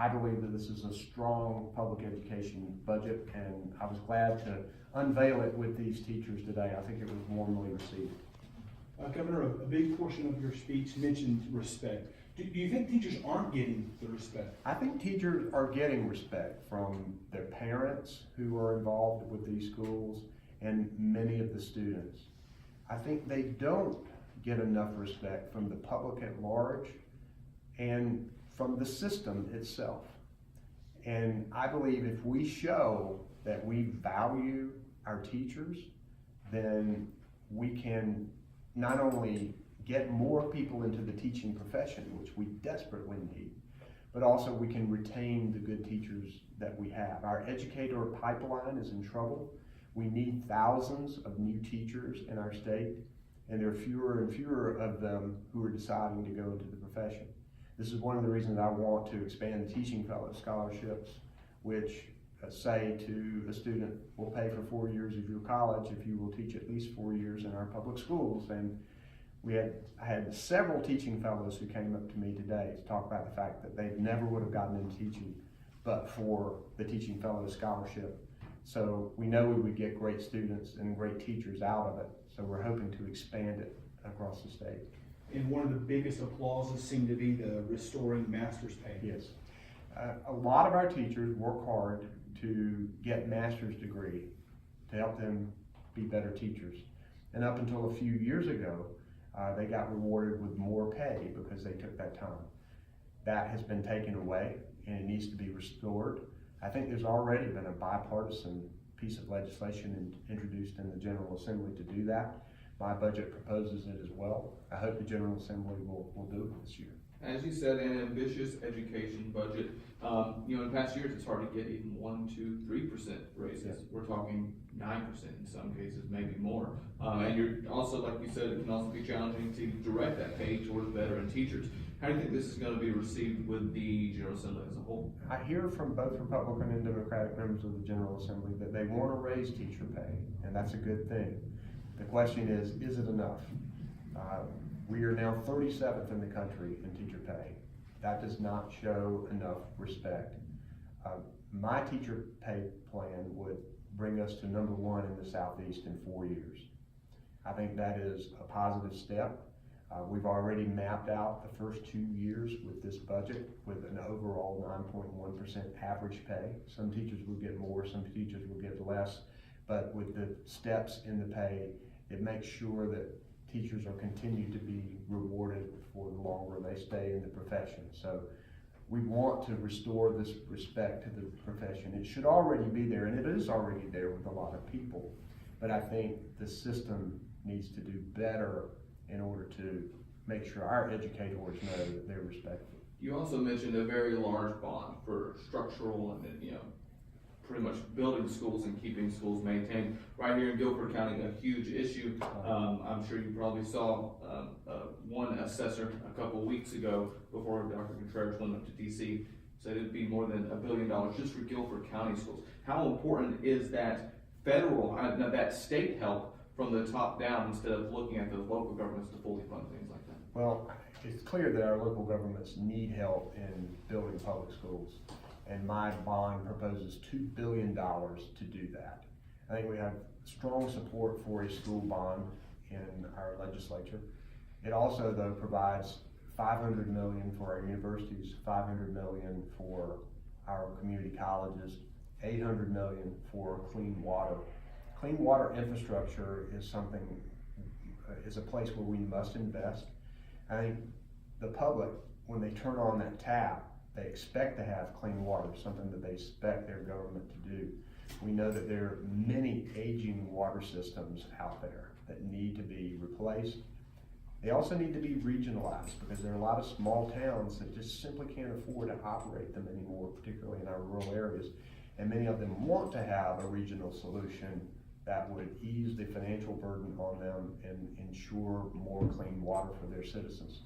I believe that this is a strong public education budget, and I was glad to unveil it with these teachers today. I think it was warmly received. Governor, a big portion of your speech mentioned respect. Do you think teachers aren't getting the respect? I think teachers are getting respect from their parents who are involved with these schools and many of the students. I think they don't get enough respect from the public at large and from the system itself. And I believe if we show that we value our teachers, then we can not only get more people into the teaching profession, which we desperately need, but also we can retain the good teachers that we have. Our educator pipeline is in trouble. We need thousands of new teachers in our state, and there are fewer and fewer of them who are deciding to go into the profession. This is one of the reasons I want to expand the Teaching Fellow scholarships, which say to a student, we'll pay for 4 years of your college if you will teach at least 4 years in our public schools. And I had several teaching fellows who came up to me today to talk about the fact that they never would have gotten into teaching but for the Teaching Fellow Scholarship. So we know we would get great students and great teachers out of it. So we're hoping to expand it across the state. And one of the biggest applauses seemed to be the restoring master's pay. Yes. A lot of our teachers work hard to get master's degree to help them be better teachers. And up until a few years ago, they got rewarded with more pay because they took that time. That has been taken away and it needs to be restored. I think there's already been a bipartisan piece of legislation introduced in the General Assembly to do that. My budget proposes it as well. I hope the General Assembly will do it this year. As you said, an ambitious education budget. In past years, it's hard to get even 1%, 2%, 3% raises. Yes. We're talking 9% in some cases, maybe more. And you're also, like you said, it can also be challenging to direct that pay towards veteran teachers. How do you think this is going to be received with the General Assembly as a whole? I hear from both Republican and Democratic members of the General Assembly that they want to raise teacher pay, and that's a good thing. The question is it enough? We are now 37th in the country in teacher pay. That does not show enough respect. My teacher pay plan would bring us to #1 in the Southeast in 4 years. I think that is a positive step. We've already mapped out the first 2 years with this budget with an overall 9.1% average pay. Some teachers will get more, some teachers will get less, but with the steps in the pay, it makes sure that teachers are continued to be rewarded for the longer they stay in the profession. So we want to restore this respect to the profession. It should already be there, and it is already there with a lot of people. But I think the system needs to do better in order to make sure our educators know that they're respected. You also mentioned a very large bond for structural and pretty much building schools and keeping schools maintained. Right here in Guilford County, a huge issue. I'm sure you probably saw one assessor a couple weeks ago before Dr. Contreras went up to DC said it'd be more than $1 billion just for Guilford County schools. How important is that federal, that state help from the top down instead of looking at those local governments to fully fund things like that? Well, it's clear that our local governments need help in building public schools. And my bond proposes $2 billion to do that. I think we have strong support for a school bond in our legislature. It also, though, provides $500 million for our universities, $500 million for our community colleges, $800 million for clean water. Clean water infrastructure is a place where we must invest. I think the public, when they turn on that tap, they expect to have clean water, something that they expect their government to do. We know that there are many aging water systems out there that need to be replaced. They also need to be regionalized because there are a lot of small towns that just simply can't afford to operate them anymore, particularly in our rural areas. And many of them want to have a regional solution that would ease the financial burden on them and ensure more clean water for their citizens.